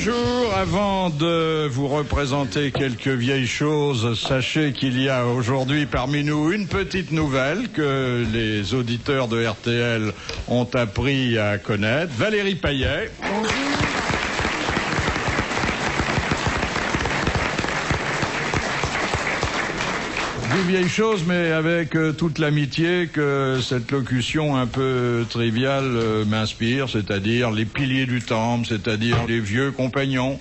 Bonjour, avant de vous représenter quelques vieilles choses, sachez qu'il y a aujourd'hui parmi nous une petite nouvelle que les auditeurs de RTL ont appris à connaître. Valérie Payet. Bonjour. Des vieilles choses, mais avec toute l'amitié que cette locution un peu triviale m'inspire, c'est-à-dire les piliers du temple, c'est-à-dire les vieux compagnons.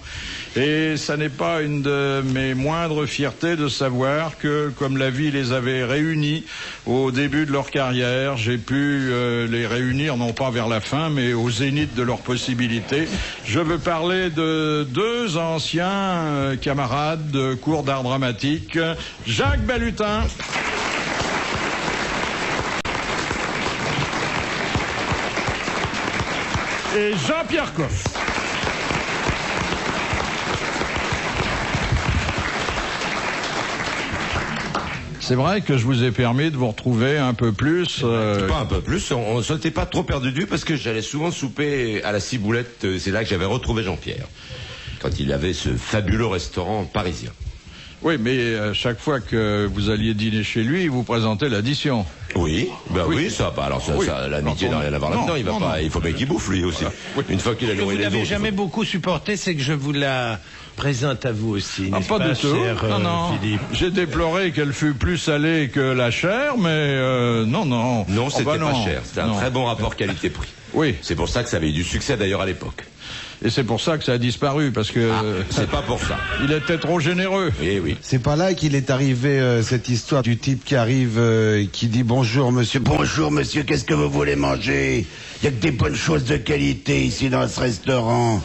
Et ça n'est pas une de mes moindres fiertés de savoir que, comme la vie les avait réunis au début de leur carrière, j'ai pu les réunir non pas vers la fin, mais au zénith de leurs possibilités. Je veux parler de deux anciens camarades de cours d'art dramatique, Jacques Balutin et Jean-Pierre Coff. C'est vrai que je vous ai permis de vous retrouver un peu plus. Pas un peu plus, on ne s'était pas trop perdu de vue parce que j'allais souvent souper à la Ciboulette. C'est là que j'avais retrouvé Jean-Pierre, quand il avait ce fabuleux restaurant parisien. Oui, mais chaque fois que vous alliez dîner chez lui, il vous présentait l'addition. Oui, oui, ça, alors ça, oui. L'amitié n'a rien à voir là-dedans. Il faut bien qu'il bouffe lui aussi. Oui. Une fois qu'il a nourri les autres. Vous n'avez jamais beaucoup supporté, c'est que je vous la présente à vous aussi. Pas du tout. Non. J'ai déploré qu'elle fût plus salée que la chair, mais non. Non, c'était pas cher. C'était un très bon rapport qualité-prix. Oui. C'est pour ça que ça avait eu du succès d'ailleurs à l'époque. Et c'est pour ça que ça a disparu, parce que... c'est pas pour ça. Il était trop généreux. Eh oui. C'est pas là qu'il est arrivé, cette histoire du type qui arrive, qui dit bonjour monsieur, qu'est-ce que vous voulez manger? Il y a que des bonnes choses de qualité ici dans ce restaurant.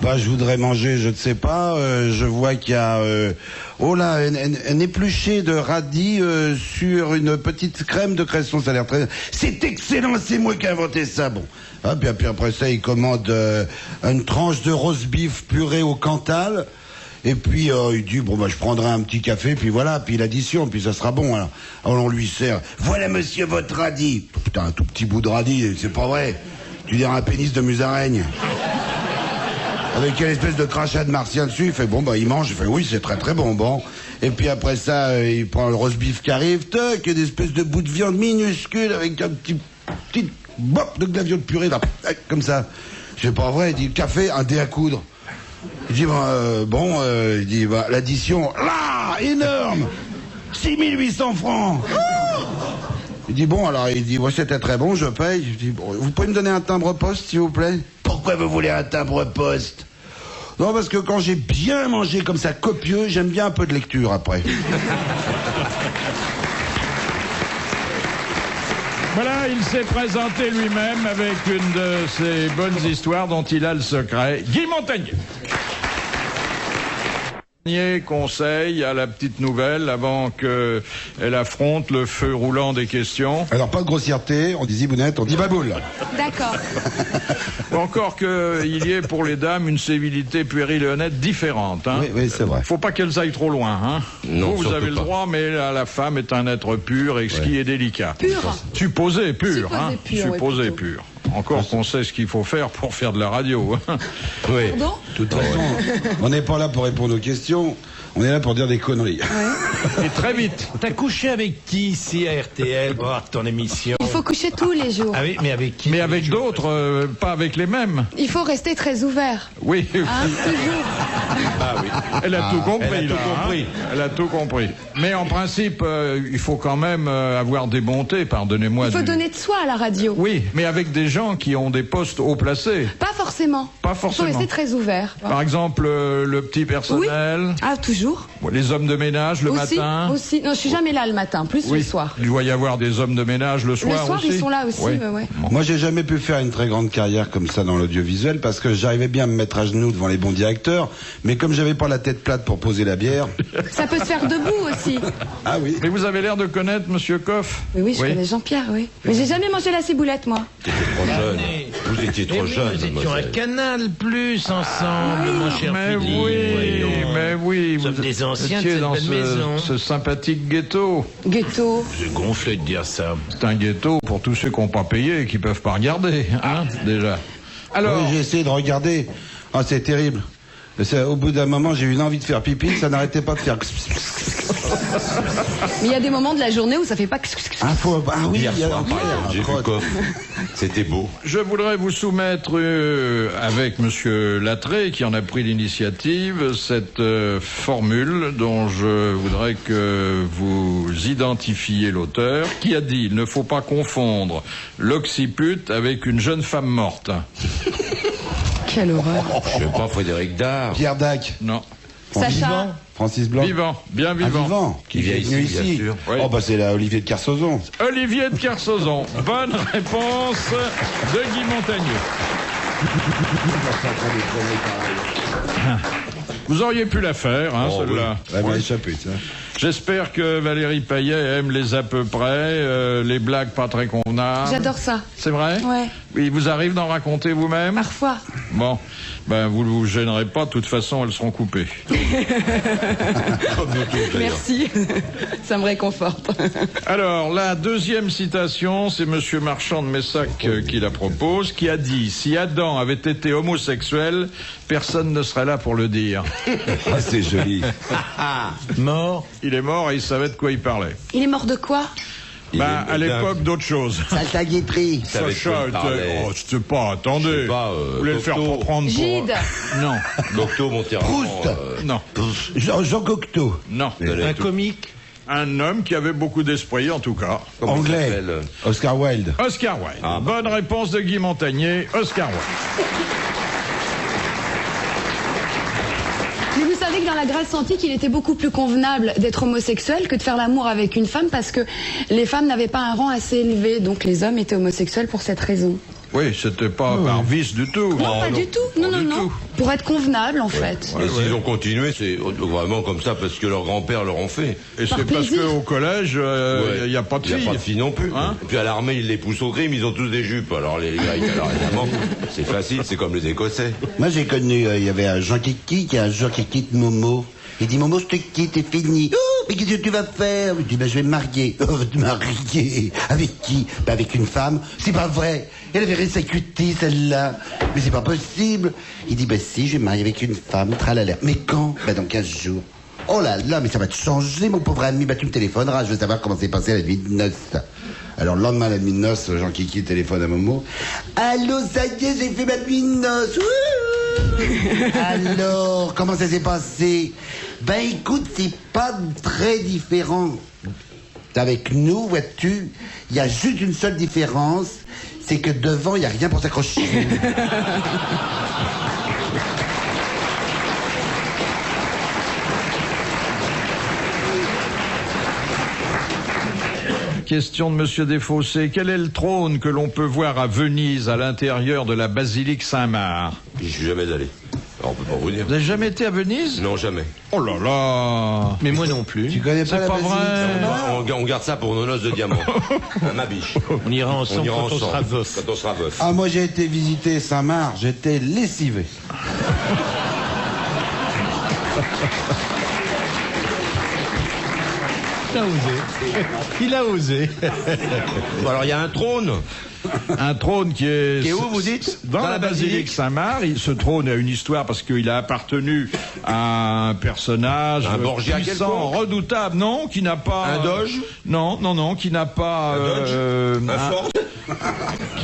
Bah, je voudrais manger, je ne sais pas, je vois qu'il y a, un épluché de radis sur une petite crème de cresson, ça a l'air très... C'est excellent, c'est moi qui ai inventé ça, bon. Ah, puis après ça, il commande une tranche de roast beef purée au Cantal. Et puis il dit je prendrai un petit café, puis voilà, puis l'addition, puis ça sera bon. Alors on lui sert. Voilà monsieur votre radis. Putain, un tout petit bout de radis, c'est pas vrai. Tu dirais un pénis de musaraigne. Avec quelle espèce de crachat de martien dessus. Il fait il mange. Il fait oui, c'est très très bon. Et puis après ça, il prend le roast beef qui arrive, tac, une espèce de bout de viande minuscule avec un petit bop de glavio de purée là, comme ça. C'est pas vrai. Il dit café, un dé à coudre. Il dit il dit l'addition là énorme 6800 francs. Il dit c'était très bon, je paye. Je dis vous pouvez me donner un timbre-poste s'il vous plaît? Pourquoi vous voulez un timbre-poste? Non, parce que quand j'ai bien mangé comme ça copieux, j'aime bien un peu de lecture après. Voilà, il s'est présenté lui-même avec une de ces bonnes histoires dont il a le secret. Guy Montagnier. Conseil à la petite nouvelle avant qu'elle affronte le feu roulant des questions. Alors pas de grossièreté, on dit zibounette, on dit baboule. D'accord. Encore qu'il y ait pour les dames une civilité puérile et honnête différente. Hein. Oui, c'est vrai. Faut pas qu'elles aillent trop loin. Hein. Non, vous avez le droit, mais la femme est un être pur et ce qui est délicat. Pur. Supposé pur. Supposé pur. Encore qu'on sait ce qu'il faut faire pour faire de la radio. Oui. Pardon ? De toute façon, on n'est pas là pour répondre aux questions, on est là pour dire des conneries. Ouais. Et très vite. T'as couché avec qui ici à RTL pour voir ton émission? Il faut coucher tous les jours. Ah oui, mais avec qui? Mais avec d'autres, pas avec les mêmes. Il faut rester très ouvert. Oui. Toujours. Ah oui. Elle a tout compris. Elle a tout compris. Elle a tout compris. Mais en principe, il faut quand même avoir des bontés, pardonnez-moi. Il faut donner de soi à la radio. Oui, mais avec des gens qui ont des postes haut placés. Pas forcément. Pas forcément. Il faut rester très ouvert. Par exemple, le petit personnel. Oui. Ah, toujours. Les hommes de ménage le matin. Aussi. Non, je suis jamais là le matin, plus le soir. Il doit y avoir des hommes de ménage le soir aussi. Le soir, ils sont là aussi. Oui. Ouais. Moi, j'ai jamais pu faire une très grande carrière comme ça dans l'audiovisuel parce que j'arrivais bien à me mettre à genoux devant les bons directeurs, mais comme j'avais pas la tête plate pour poser la bière. Ça peut se faire debout aussi. Ah oui. Mais vous avez l'air de connaître Monsieur Coff. Oui, je connais Jean-Pierre, oui. Mais j'ai jamais mangé la ciboulette, moi. Vous étiez trop jeune. Nous étions à Canal Plus ensemble, mon cher Mais Philippe. mais oui. Nous sommes des anciens de étiez cette dans belle maison. ce sympathique ghetto. Ghetto. C'est gonflé de dire ça. C'est un ghetto pour tous ceux qui n'ont pas payé et qui peuvent pas regarder, hein, déjà. Alors. Oui, j'ai essayé de regarder. Ah, c'est terrible. Au bout d'un moment, j'ai eu une envie de faire pipi, ça n'arrêtait pas de faire... Mais il y a des moments de la journée où ça fait pas... oui, Hier soir, par exemple, j'ai vu quoi. C'était beau. Je voudrais vous soumettre, avec Monsieur Lattré, qui en a pris l'initiative, cette formule dont je voudrais que vous identifiez l'auteur, qui a dit « Il ne faut pas confondre l'occiput avec une jeune femme morte ». Quelle horreur. Je sais pas, Frédéric Dard. Pierre Dac. Non. Sacha. Francis Blanc. Vivant, bien Ah, vivant. vivant. Qui vient est venu ici, bien sûr. Oui. Oh, bah c'est la Olivier de Kersauzon. Olivier de Kersauzon. Bonne réponse de Guy Montagnier. Vous auriez pu la faire, hein, Oh, celle-là. Ça m'a échappé, ça. J'espère que Valérie Payet aime les à peu près, les blagues pas très convenables. J'adore ça. C'est vrai? Ouais. Il vous arrive d'en raconter vous-même? Parfois. Bon, ben vous ne vous gênerez pas, de toute façon elles seront coupées. Comme nous tous, d'ailleurs. Merci. Ça me réconforte. Alors, la deuxième citation, c'est Monsieur Marchand de Messac qui la propose, qui a dit « Si Adam avait été homosexuel, personne ne serait là pour le dire. Ah, c'est joli. » Mort. Il est mort et il savait de quoi il parlait. Il est mort de quoi? Il Ben, est à l'époque, d'autres choses. Salta Guitry. savait de quoi Sacha il parlait. oh, je sais pas, attendez. Je sais pas, vous voulez le faire Cocteau. pour prendre pour... Gide. Non, Cocteau, Monterrand. Proust. non, Jean Cocteau. non. Un comique. Un homme qui avait beaucoup d'esprit, en tout cas. Comment il Anglais. s'appelle Oscar Wilde. Oscar Wilde. Ah, Bonne réponse de Guy Montagnier, Oscar Wilde. Mais vous savez que dans la Grèce antique, il était beaucoup plus convenable d'être homosexuel que de faire l'amour avec une femme parce que les femmes n'avaient pas un rang assez élevé. Donc les hommes étaient homosexuels pour cette raison. Oui, c'était pas par vice du tout. Non, pas du tout. Non, Pas non, du non. tout. Pour être convenable, en fait. Et s'ils ont continué, c'est vraiment comme ça parce que leurs grands-pères leur ont fait. Et Par c'est parce plaisir. qu'au collège, il n'y a pas de Il n'y filles. a pas de filles non plus. Hein Et puis à l'armée, ils les poussent au crime, ils ont tous des jupes. Alors les Grecs, alors évidemment, c'est facile, c'est comme les Écossais. Moi, j'ai connu, il y avait un Jean Kiki qui a un jour qui quitte Momo. Il dit, Momo, je te quitte, c'est fini. Oh, mais qu'est-ce que tu vas faire? Je dis, ben, je vais me marier. Oh, te marier? Avec qui? Ben, avec une femme. C'est pas vrai. Elle avait sa cutie, celle-là. Mais c'est pas possible. Il dit, ben, si, je vais me marier avec une femme, tralala. Mais quand? Ben, dans 15 jours. Oh là là, mais ça va te changer, mon pauvre ami. Ben, tu me téléphoneras, je veux savoir comment s'est passée la nuit de noces. Alors, le lendemain, la nuit de noces, Jean Kiki téléphone à Momo. Allô, ça y est, j'ai fait ma nuit de noces. Alors, comment ça s'est passé? Ben écoute, c'est pas très différent. Avec nous, vois-tu, il y a juste une seule différence, c'est que devant, il n'y a rien pour s'accrocher. Question de Monsieur Desfossés. Quel est le trône que l'on peut voir à Venise, à l'intérieur de la basilique Saint-Marc? Je suis jamais allé. Alors, on peut pas vous dire. Vous n'avez jamais été à Venise? Non, jamais. Oh là là. Mais moi non plus. Tu connais pas C'est la pas basilique vrai. On garde ça pour nos noces de diamant. Ma biche. On ira ensemble On ira quand on ensemble. sera veuf. Quand on sera veuf. Ah, moi j'ai été visiter Saint-Marc, j'étais lessivé. Il a osé. Il a osé. Bon, alors, il y a un trône. Un trône qui est... Qui est où, vous dites? Dans la basilique Saint-Marc. Ce trône a une histoire parce qu'il a appartenu à un personnage Un Borgia puissant, quelconque? redoutable. Non, qui n'a pas... Un doge? Non, non, non, qui n'a pas... Un fort.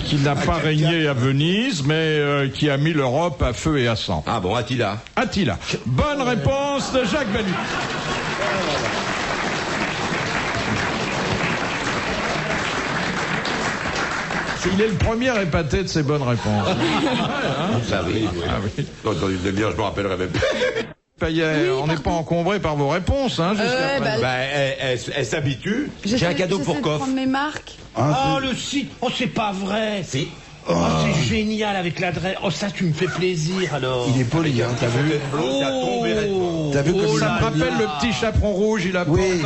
qui n'a pas régné à Venise, mais qui a mis l'Europe à feu et à sang. Ah bon, Attila. Attila. Bonne réponse de Jacques Banu. Il est le premier épaté de ces bonnes réponses. Ça arrive. Ah oui. Non, dans une demi-heure, je me rappellerai même. Payet, on n'est pas encombré par vos réponses, hein, jusqu'à présent. Bah, elle s'habitue. J'ai un J'essaie- cadeau pour j'essaie de Coff. prendre mes marques. Oh, le site. Oh, c'est pas vrai. Si. Oh, c'est génial avec l'adresse. Oh, ça, tu me fais plaisir alors. Il est poli, hein, t'as vu? Ça tombe et reste. T'as vu comme Oh il Ça là me rappelle là. le petit chaperon rouge, il apporte Oui.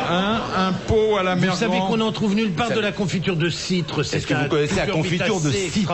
un pot à la Vous mer. savez qu'on en trouve nulle part de la confiture de citre. Est-ce que vous connaissez la confiture de citre?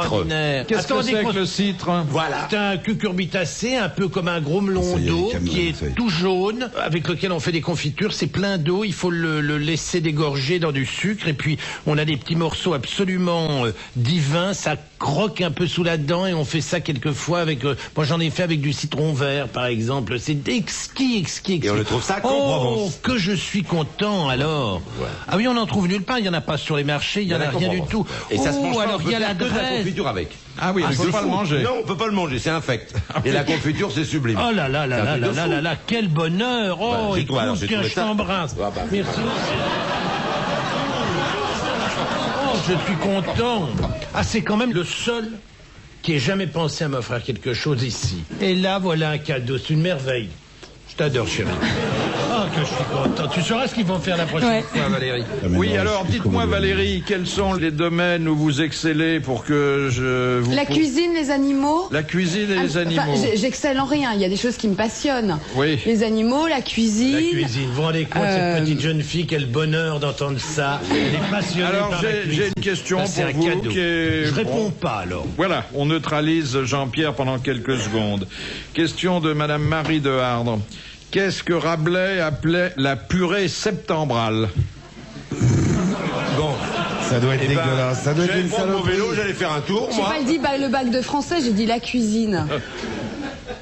Qu'est-ce que c'est que le citre? Voilà. C'est un cucurbitacé, un peu comme un gros melon Ça y est, d'eau, Camille, qui ça y est est. tout jaune, avec lequel on fait des confitures. C'est plein d'eau, il faut le laisser dégorger dans du sucre. Et puis, on a des petits morceaux absolument divin, ça croque un peu sous la dent et on fait ça quelquefois avec... moi j'en ai fait avec du citron vert par exemple, c'est exquis. Et on le trouve ça qu'en Oh, Provence. que je suis content alors. Ouais. Ah oui, on en trouve nulle part, il n'y en a pas sur les marchés, il n'y en a rien du tout. Et ça se mange pas, alors on peut il y a la faire que de la graisse. confiture avec. Ah oui, on ne peut pas le manger. Non, on peut pas le manger, c'est infect. Et la confiture, c'est sublime. Oh là là C'est là un là truc de là fou. là là, quel bonheur. Bah, Oh, j'ai trouvé- alors, j'ai écoute, trouvé je ça. t'embrasse. Ah bah. Merci. Oh, je suis content. Ah, c'est quand même le seul qui ait jamais pensé à m'offrir quelque chose ici. Et là, voilà un cadeau, c'est une merveille. Je t'adore, chérie. Oh, que je suis content. Tu sauras ce qu'ils vont faire la prochaine fois, Valérie. Oui, alors dites-moi Valérie, quels sont les domaines où vous excellez pour que je vous... La cuisine, les animaux. La cuisine et les Enfin, animaux. j'excelle en rien. Il y a des choses qui me passionnent. Oui. Les animaux, la cuisine. La cuisine, vous vous rendez compte, cette petite jeune fille, quel bonheur d'entendre ça. Elle est passionnée Alors, par la cuisine. j'ai une question Bah, c'est pour un vous cadeau. qui est... Je réponds bon. pas alors. Voilà, on neutralise Jean-Pierre pendant quelques secondes. Question de Madame Marie de Hardre. Qu'est-ce que Rabelais appelait la purée septembrale? Bon. Ça doit être Eh ben, dégueulasse. Ça doit être j'allais une prendre mon saloperie. vélo, j'allais faire un tour, J'ai moi. pas dit le bac de français, j'ai dit la cuisine.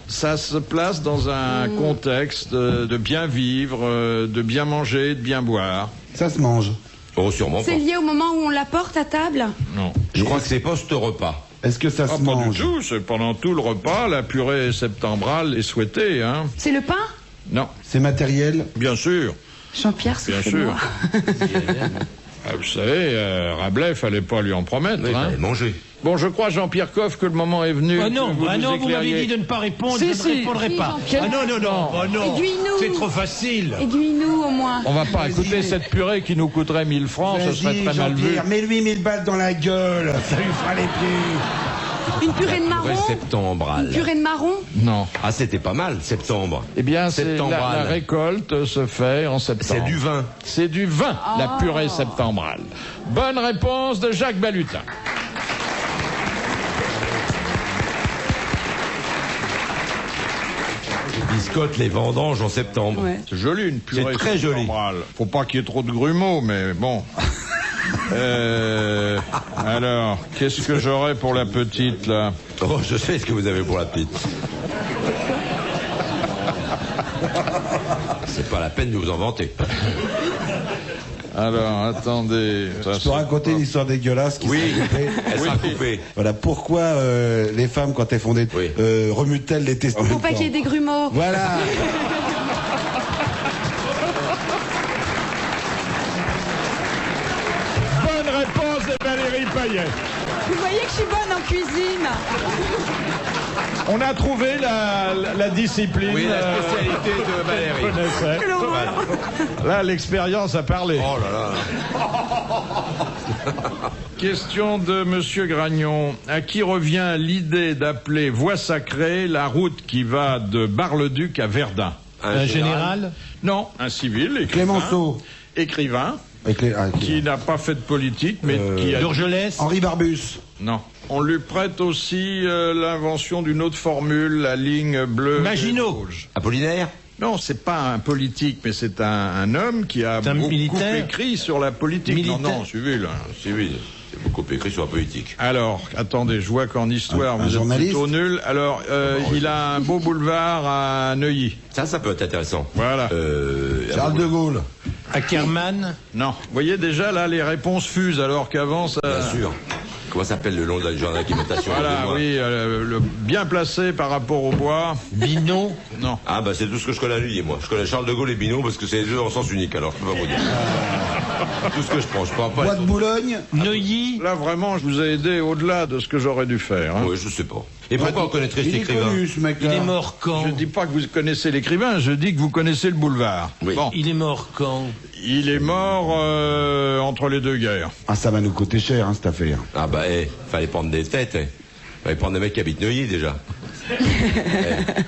Ça se place dans un contexte de bien vivre, de bien manger, de bien boire. Ça se mange. Oh, sûrement pas. C'est lié au moment où on l'apporte à table. Non. Je crois que c'est post-repas. Est-ce que ça Ah, se pas du mange? tout, c'est pendant tout le repas, la purée septembrale est souhaitée, hein. C'est le pain. Non, C'est matériel? bien sûr, Jean-Pierre, bien sûr. souffle-moi. Ah, vous savez, Rabelais, fallait pas lui en promettre, Oui, hein. fallait manger. Bon, je crois, Jean-Pierre Coff, que le moment est venu. Ah que non, vous nous vous m'avez éclairiez. dit de ne pas répondre, Si, je si. ne répondrai Si, pas. Jean-Pierre. Ah non, oh non. Aiguille-nous. C'est trop facile. Aiguille-nous au moins. On va pas écouter cette purée qui nous coûterait 1000 francs, ce serait Vas-y, très mal vu. Jean-Pierre, mets-lui 1000 balles dans la gueule. Ça lui fera les pieds. Une purée de Purée marron. septembrale. Une purée de marron. Non. Ah, c'était pas mal, septembre. Eh bien, c'est Septembrale. la récolte se fait en septembre. C'est du vin. C'est du vin, la purée septembrale. Bonne réponse de Jacques Balutin. Biscotte les vendanges en septembre. Ouais. C'est joli, une purée C'est très joli. septembrale. Faut pas qu'il y ait trop de grumeaux, mais bon. Alors, qu'est-ce que j'aurais pour la petite, là? Oh, je sais ce que vous avez pour la petite. C'est pas la peine de vous en vanter. Alors, attendez. Ça, Je peux raconter une histoire dégueulasse qui Oui, s'est coupée. elle sera coupée. Voilà, pourquoi les femmes, quand elles font des... Oui. remuent-elles les testes en Pour même pas temps? qu'il y ait des grumeaux. Voilà. Bonne réponse de Valérie Payet. Vous voyez que je suis bonne en cuisine. On a trouvé la discipline. Oui, la spécialité de Valérie. connaissait. Quelle horreur. Là, l'expérience a parlé. Oh là là. Question de Monsieur Gragnon. À qui revient l'idée d'appeler voie sacrée la route qui va de Bar-le-Duc à Verdun? Un général. Non, un civil, écrivain. Clémenceau. Écrivain, Avec les... qui n'a pas fait de politique, mais qui a... D'Urgelès. Henri Barbus. Non. On lui prête aussi l'invention d'une autre formule, la ligne bleue. Maginot. et rouge. Apollinaire. Non, c'est pas un politique, mais c'est un homme qui a C'est un beaucoup militaire. écrit sur la politique. Militaire. Non, civil. hein. Civil. C'est beaucoup écrit sur la politique. Alors, attendez, je vois qu'en histoire, Un vous êtes journaliste. plutôt nul. Alors, il a un beau boulevard à Neuilly. Ça peut être intéressant. Voilà. Charles de Gaulle. Ackermann. Non. Vous voyez déjà, là, les réponses fusent, alors qu'avant, ça... Bien sûr. Comment s'appelle le long de la journée d'alimentation? Voilà, oui, le bien placé par rapport au bois. Binon. Non. Ah bah c'est tout ce que je connais à lui et moi. Je connais Charles de Gaulle et Binot parce que c'est les deux en sens unique, alors je peux pas vous dire. Tout ce que je prends, je prends pas. Bois de Boulogne. Neuilly. Là, vraiment, je vous ai aidé au-delà de ce que j'aurais dû faire. hein. Oui, je sais pas. Et pourquoi on connaîtrait cet Il est écrivain? connu, ce mec-là. Il est mort quand? Je dis pas que vous connaissez l'écrivain, je dis que vous connaissez le boulevard. Oui. Bon, Il est mort quand? il est mort entre les deux guerres. Ah, ça va nous coûter cher, hein, cette affaire. Ah bah fallait prendre des têtes. Fallait prendre des mecs qui habitent Neuilly déjà.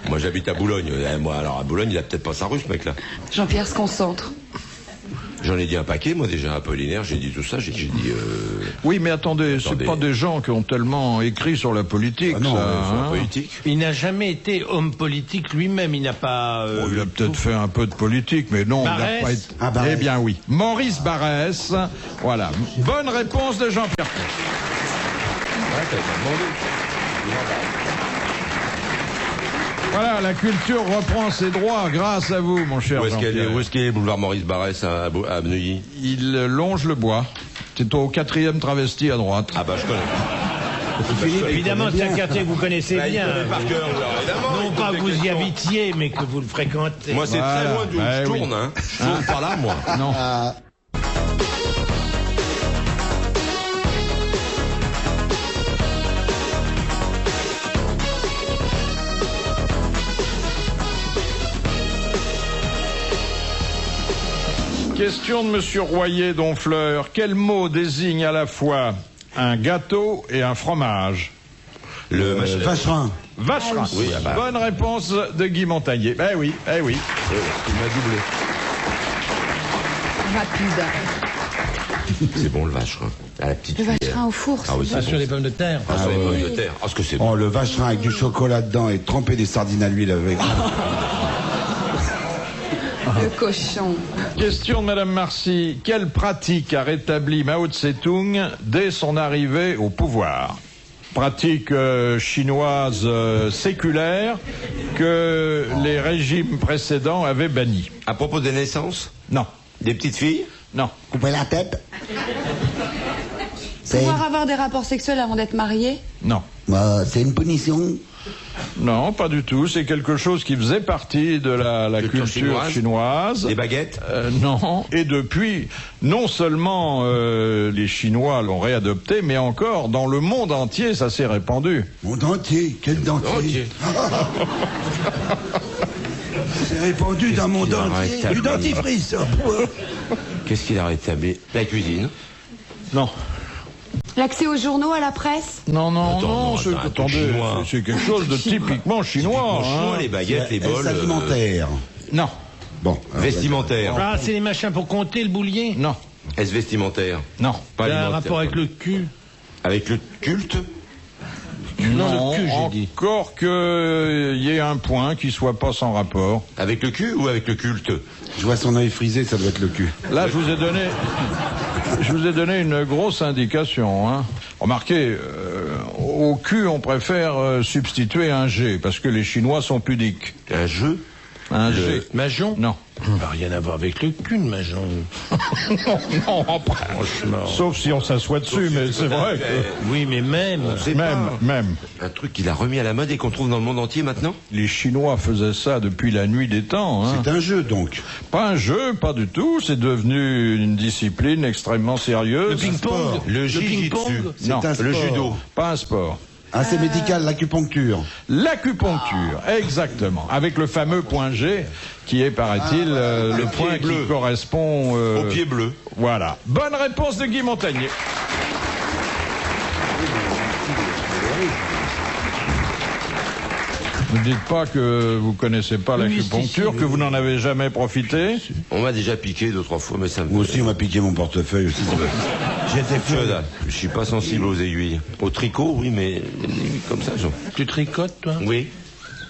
Moi j'habite à Boulogne. Moi alors à Boulogne il a peut-être pas sa rue ce mec là. Jean-Pierre se concentre. J'en ai dit un paquet moi déjà, Apollinaire, j'ai dit tout ça, j'ai dit Oui, mais attendez, c'est Attendez. pas des gens qui ont tellement écrit sur la politique, Ah non, ça. sur la hein. politique. Il n'a jamais été homme politique lui-même. Il n'a pas. Bon, il a peut-être fait un peu de politique, mais non, il n'a Barrès. pas été... Ah, Barrès. Eh bien oui, Maurice Barrès. Voilà. Bonne réponse de Jean-Pierre. t'as pas demandé. Voilà, la culture reprend ses droits grâce à vous, mon cher Où est-ce Jean-Pierre. qu'il est, boulevard Maurice Barrès à Neuilly? Il longe le bois. C'est au 4e travesti à droite. Ah bah je connais. Évidemment, c'est un quartier que vous connaissez Bah, il bien. connaît par cœur, alors, évidemment. Non il pas pose que des vous y questions. habitiez, mais que vous le fréquentez. Moi, c'est Voilà. très loin d'où Bah je oui. tourne, hein. Je tourne par là, moi. Non. Question de Monsieur Royer d'Honfleur. Quel mot désigne à la fois un gâteau et un fromage? Le machin. Vacherin. Vacherin. Oui, ah bah. Bonne réponse de Guy Montagnier. Ben oui, eh oui. Il m'a doublé. Rapide. C'est bon, le vacherin. À la petite Le cuillère. vacherin au four. Ah oui, Pas c'est sur bon. les pommes de terre. Ah, sur les pommes de terre. Ah, ce que c'est bon. Oh, le vacherin avec du chocolat dedans et tremper des sardines à l'huile avec. Le cochon. Question de Madame Marcy. Quelle pratique a rétabli Mao Tse-tung dès son arrivée au pouvoir? Pratique chinoise séculaire que les régimes précédents avaient bannie. À propos des naissances, Non, des petites filles, non. Couper la tête. Pouvoir avoir des rapports sexuels avant d'être marié? Non. C'est une punition. Non, pas du tout. C'est quelque chose qui faisait partie de la Culture culture chinoise. des baguettes. Non. Et depuis, non seulement les Chinois l'ont réadopté, mais encore dans le monde entier, ça s'est répandu. Monde entier. Quel dentier. Ok. C'est répandu dans mon qu'il a dentier. rétabli Du dentifrice. Qu'est-ce qu'il a rétabli? La cuisine. Non. L'accès aux journaux, à la presse? Non, non, Attends, non, non, c'est, attends, un truc attendez, chinois. c'est quelque chose de typiquement chinois. Typiquement chinois, hein. les baguettes, les bols. alimentaire. Non, Bon. Vestimentaire. Ah, c'est les machins pour compter le boulier. non, Est-ce vestimentaire? non. Pas Ça a un alimentaire. rapport avec le cul. Avec le culte? Non, le cul, j'ai dit. Encore qu'il y ait un point qui soit pas sans rapport. Avec le cul ou avec le culte? Je vois son œil frisé, ça doit être le cul. Là, je vous ai donné une grosse indication. Hein. Remarquez, au cul, on préfère substituer un G, parce que les Chinois sont pudiques. Un jeu? Un G. Majon? Non. Bah, rien à voir avec le cul, le majon. Non, franchement. Sauf si on s'assoit dessus, mais c'est vrai que... Oui, mais même. C'est Même. un truc qu'il a remis à la mode et qu'on trouve dans le monde entier maintenant? Les Chinois faisaient ça depuis la nuit des temps. Hein. C'est un jeu, donc. Pas un jeu, pas du tout. C'est devenu une discipline extrêmement Le sérieuse. ping-pong. Le ping-pong. jiu-jitsu. C'est Non, un le sport. judo. Pas un sport. Ah, c'est médical, l'acupuncture. L'acupuncture, exactement. Avec le fameux point G, qui est, paraît-il, le point pied bleu. qui correspond... Au pied bleu. Voilà. Bonne réponse de Guy Montagnier. Ne dites pas que vous connaissez pas Oui, l'acupuncture, si, que vous n'en avez jamais profité. On m'a déjà piqué 2-3 fois, mais ça me... Moi aussi, on m'a piqué mon portefeuille aussi. J'étais Je, fou. je suis pas sensible aux aiguilles. Au tricot, oui, mais les aiguilles comme ça, genre. Tu tricotes, toi? Oui.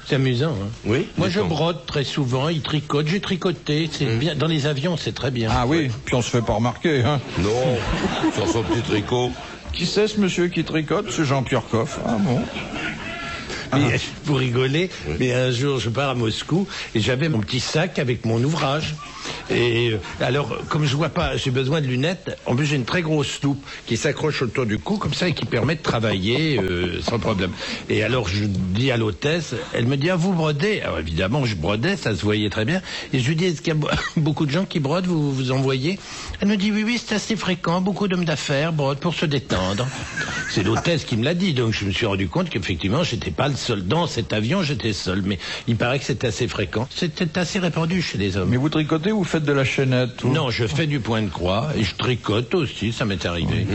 C'est amusant, hein? Oui. Moi, je D'accord. brode très souvent, il tricote, j'ai tricoté, c'est bien. Dans les avions, c'est très bien. Ah oui, puis on se fait pas remarquer. Hein. Non, sur son petit tricot. Qui c'est ce monsieur qui tricote? C'est Jean-Pierre Coff. Ah bon? Mais, pour rigoler, mais un jour, je pars à Moscou et j'avais mon petit sac avec mon ouvrage. Et alors, comme je vois pas, j'ai besoin de lunettes. En plus, j'ai une très grosse loupe qui s'accroche autour du cou, comme ça, et qui permet de travailler sans problème. Et alors, je dis à l'hôtesse, elle me dit, ah, vous brodez? Alors, évidemment, je brodais, ça se voyait très bien. Et je lui dis, est-ce qu'il y a beaucoup de gens qui brodent, vous en voyez? Elle me dit, oui, oui, c'est assez fréquent. Beaucoup d'hommes d'affaires brodent pour se détendre. C'est l'hôtesse qui me l'a dit, donc je me suis rendu compte qu'effectivement, j'étais pas le seul. Dans cet avion, j'étais seul, mais il paraît que c'était assez fréquent. C'était assez répandu chez les hommes. Mais vous tricotez ou vous faites de la chaînette? Vous Non, je fais du point de croix et je tricote aussi, ça m'est arrivé.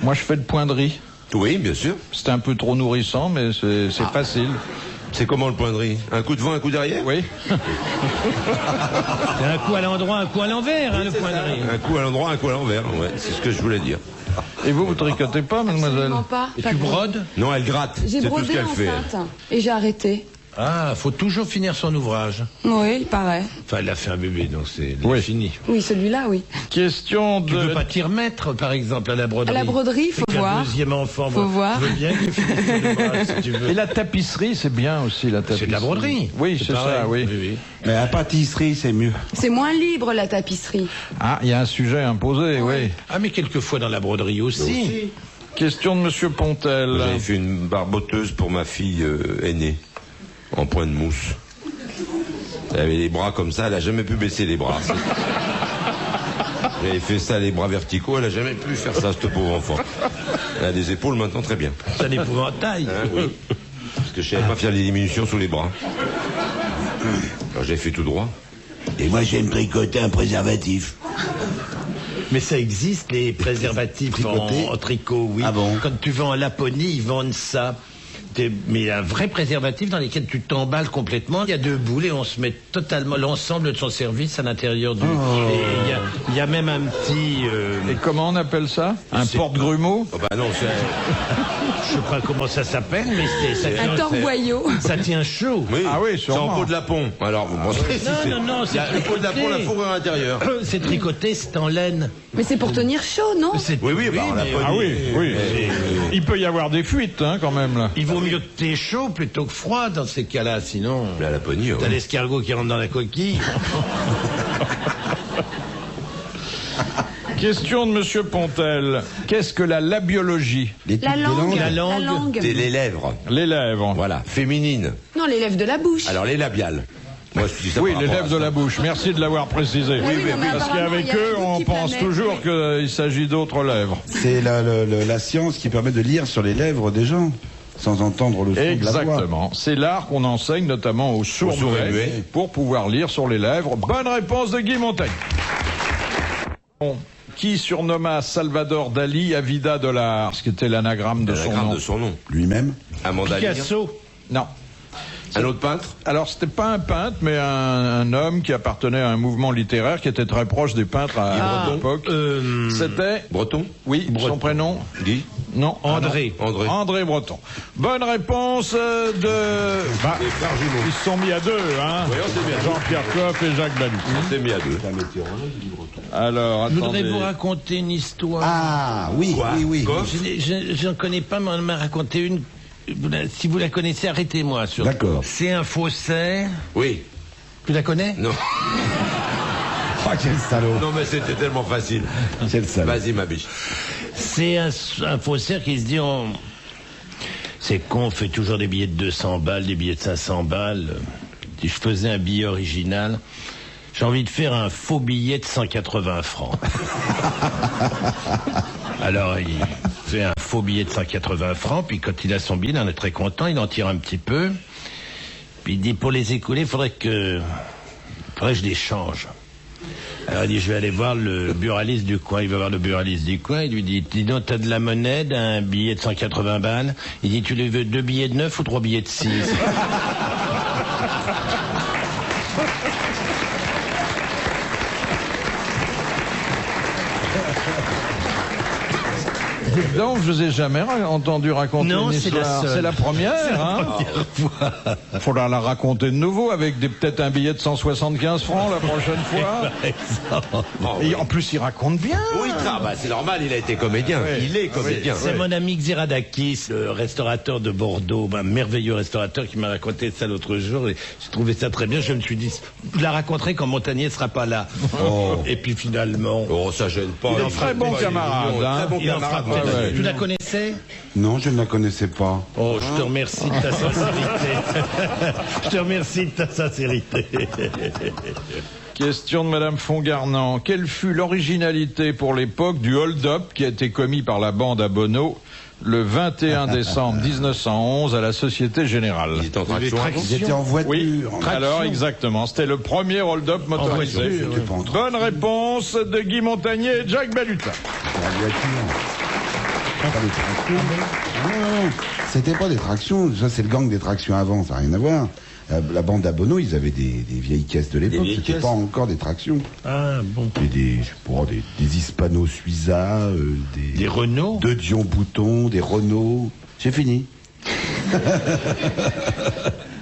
Moi, je fais de point de riz. Oui, bien sûr. C'est un peu trop nourrissant, mais c'est facile. C'est comment le point de riz? Un coup devant, un coup derrière? Oui. C'est un coup à l'endroit, un coup à l'envers, hein, le point de riz. Un coup à l'endroit, un coup à l'envers. Ouais, c'est ce que je voulais dire. Et vous tricotez pas, mademoiselle? Absolument pas. Et Pas tu de- brodes? Non, elle gratte. J'ai C'est tout ce brodé qu'elle fait. enceinte et j'ai arrêté. Ah, faut toujours finir son ouvrage. Oui, il paraît. Enfin, elle a fait un bébé, donc c'est fini. Oui, celui-là, oui. Question Tu de... veux pas t'y remettre, par exemple, à la broderie? À la broderie, faut Avec voir. un deuxième enfant, Faut voir. Je veux bien que tu finisses ton ouvrage, si tu veux. Et la tapisserie, c'est bien aussi, la tapisserie. C'est de la broderie. Oui, c'est pareil. ça, oui. Mais la pâtisserie, c'est mieux. C'est moins libre, la tapisserie. Ah, il y a un sujet imposé, oui. Ah, mais quelquefois dans la broderie aussi. Question de Monsieur Pontel. J'avais fait une barboteuse pour ma fille aînée, en point de mousse. Elle avait les bras comme ça, elle a jamais pu baisser les bras. J'avais fait ça, les bras verticaux, elle a jamais pu faire ça, cette pauvre enfant. Elle a des épaules maintenant très bien. C'est un épouvantail. Hein, oui. Parce que je savais pas faire les diminutions sous les bras. Alors j'ai fait tout droit. Et moi, j'aime tricoter un préservatif. Mais ça existe, les préservatifs Tricotés en tricot, oui. Ah bon? Quand tu vas en Laponie, ils vendent ça. Mais un vrai préservatif dans lequel tu t'emballes complètement. Il y a deux boules et on se met totalement l'ensemble de son service à l'intérieur du... Et il y a même un petit... Et comment on appelle ça? Un C'est- porte-grumeau? Oh bah non, je sais pas comment ça s'appelle, mais ça Un tient, torboyau. ça tient chaud. oui, Ah oui, c'est en sûrement. peau de lapon. Alors vous pensez si Non, c'est la peau de lapon, la fourrure intérieure. C'est tricoté, c'est en laine. Mais c'est pour tenir chaud, non? Oui, bah, en mais- Laponie. Ah oui, oui. Il peut y avoir des fuites, hein, quand même, là. Il vaut mieux que t'aies chaud plutôt que froid dans ces cas-là, sinon... Mais à Laponie, T'as l'escargot qui rentre dans la coquille. Question de Monsieur Pontel. Qu'est-ce que la labiologie? La langue. La langue. La langue. c'est les lèvres. Les lèvres. Voilà, féminines. Non, les lèvres de la bouche. Alors les labiales. Moi je dis ça Oui, par les rapport lèvres à de ça. la bouche. Merci de l'avoir précisé. oui, non, mais Parce apparemment, qu'avec il y a eux, un bout on qui pense planait. toujours qu'il s'agit d'autres lèvres. C'est la science qui permet de lire sur les lèvres des gens, sans entendre le son de la voix. Exactement. C'est l'art qu'on enseigne notamment aux sourds sourds et muets muets. pour pouvoir lire sur les lèvres. Bonne réponse de Guy Montaigne. Bon. Qui surnomma Salvador Dali Avida de l'art, ce qui était l'anagramme de son L'anagramme nom. de son nom. Lui-même. Amanda Lear. Picasso. Non. Un autre peintre. Alors, c'était pas un peintre, mais un homme qui appartenait à un mouvement littéraire qui était très proche des peintres à l'époque. C'était... Breton. Oui, son prénom. Guy. Non. André. André. André Breton. Bonne réponse de... Bah, Des frères jumeaux. ils se sont mis à deux, hein. Oui, on s'est mis à deux. Jean-Pierre Coff et Jacques Balu. On s'est mis à deux. Alors, Je voudrais attendez. vous raconter une histoire. Ah, oui, Quoi oui, oui. Coff. Je n'en connais pas, mais on m'a raconté une. Si vous la connaissez, arrêtez-moi. D'accord. C'est un faussaire. Oui. Tu la connais? Non. Ah, quel salaud. Non mais c'était tellement facile. Quel salaud. Vas-y ma biche. C'est un faussaire qui se dit c'est con, on fait toujours des billets de 200 balles, des billets de 500 balles. Si je faisais un billet original, j'ai envie de faire un faux billet de 180 francs. Alors, il fait un faux billet de 180 francs, puis quand il a son billet, il en est très content, il en tire un petit peu. Puis il dit, pour les écouler, faudrait que je les change. Alors il dit, je vais aller voir le buraliste du coin. Il va voir le buraliste du coin. Il lui dit, dis donc, t'as de la monnaie, d'un billet de 180 balles. Il dit, tu les veux 2 billets de 9 ou 3 billets de 6? Donc, je vous ai jamais entendu raconter Non, une c'est la histoire. seule. C'est la première, hein. Faudra la raconter de nouveau avec peut-être un billet de 175 francs la prochaine fois. Et en plus, il raconte bien. Oui, bah, c'est normal, il a été comédien. Ouais. Il est comédien. C'est mon ami Xeradakis, le restaurateur de Bordeaux, un merveilleux restaurateur qui m'a raconté ça l'autre jour et j'ai trouvé ça très bien. Je me suis dit, je la raconterai quand Montagnier sera pas là. Et puis finalement... Oh, ça gêne pas. Il est très bon camarade, hein. Très bon Il en fera camarade. peut-être. ouais. Tu la connaissais? Non, je ne la connaissais pas. Oh, je te remercie de ta sincérité. Je te remercie de ta sincérité. Question de Madame Fongarnant. Quelle fut l'originalité pour l'époque du hold-up qui a été commis par la bande à Bono le 21 décembre 1911 à la Société Générale? Il était en traction avant. Ils étaient en voiture. Oui, en alors exactement. C'était le premier hold-up motorisé. voiture, C'était pas en train. Bonne réponse de Guy Montagnier et Jacques Balutin. La voiture. Pas des tractions. Non, c'était pas des tractions. Ça, c'est le gang des tractions avant. Ça n'a rien à voir. La bande à Bono, ils avaient des vieilles caisses de l'époque. vieilles C'était caisses. pas encore des tractions. Ah bon. Et je sais pas, des Hispano Suiza, Des Renault? de Dion Bouton, des Renault. J'ai fini.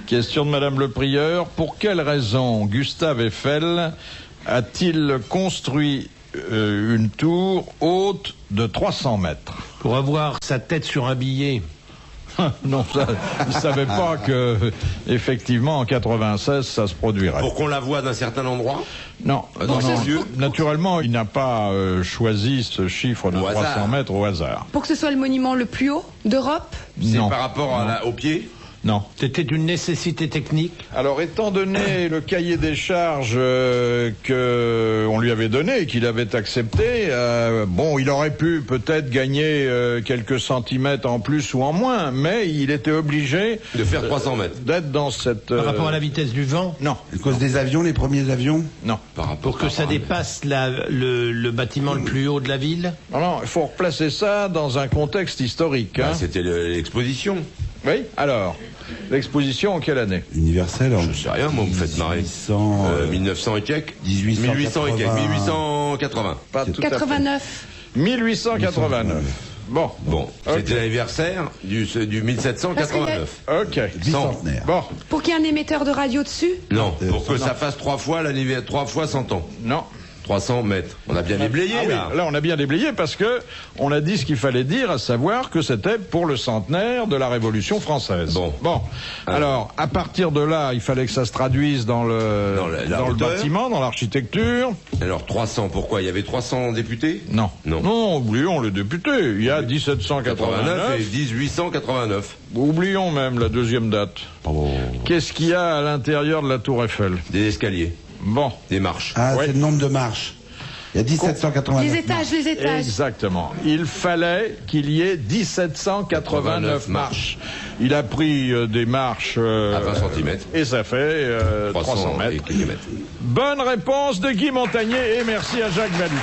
Question de Madame le Prieur. Pour quelle raison Gustave Eiffel a-t-il construit une tour haute de 300 mètres? Pour avoir sa tête sur un billet. Non, ça, il ne savait pas que, effectivement, en 96, ça se produirait. Pour qu'on la voie d'un certain endroit? Non, Dans non, ses yeux? naturellement, il n'a pas choisi ce chiffre de Au 300 hasard. mètres au hasard. Pour que ce soit le monument le plus haut d'Europe? C'est Non. par rapport au pied? Non. C'était une nécessité technique. Alors, étant donné le cahier des charges qu'on lui avait donné et qu'il avait accepté, bon, il aurait pu peut-être gagner quelques centimètres en plus ou en moins, mais il était obligé De faire 300 mètres. d'être dans cette... Par rapport à la vitesse du vent. Non, À cause des avions, les premiers avions? non. Par rapport Pour que ça dépasse le bâtiment le plus haut de la ville. Non, non, il faut replacer ça dans un contexte historique. Hein. C'était l'exposition. Oui, alors, l'exposition en quelle année? Universel, alors. Je sais rien, moi, vous me faites marrer. 1900 et quelques 1800 et quelques. 1880. Pas tout à fait. 89. 1889. Bon, Bon, c'était l'anniversaire du 1789. ok. Bicentenaire. Bon, Pour qu'il y ait un émetteur de radio dessus? Non, pour que ça fasse 3 fois 100 ans. non. 300 mètres. On a bien déblayé, Ah oui, là. là, on a bien déblayé parce que on a dit ce qu'il fallait dire, à savoir que c'était pour le centenaire de la Révolution française. Bon. Alors, à partir de là, il fallait que ça se traduise dans le la le hauteur. bâtiment, dans l'architecture. Alors, 300, pourquoi? Il y avait 300 députés? Non. Non. Non, oublions les députés. Il y a 89 1789. et 1889. Oublions même la deuxième date. Qu'est-ce qu'il y a à l'intérieur de la Tour Eiffel? Des escaliers, Bon. des marches. Ah, Ouais. c'est le nombre de marches. Il y a 1789. Les étages, les étages. Exactement. Il fallait qu'il y ait 1789 marches. Il a pris des marches À 20 cm. et ça fait 300 et mètres. quelques mètres. Bonne réponse de Guy Montagnier et merci à Jacques Valou.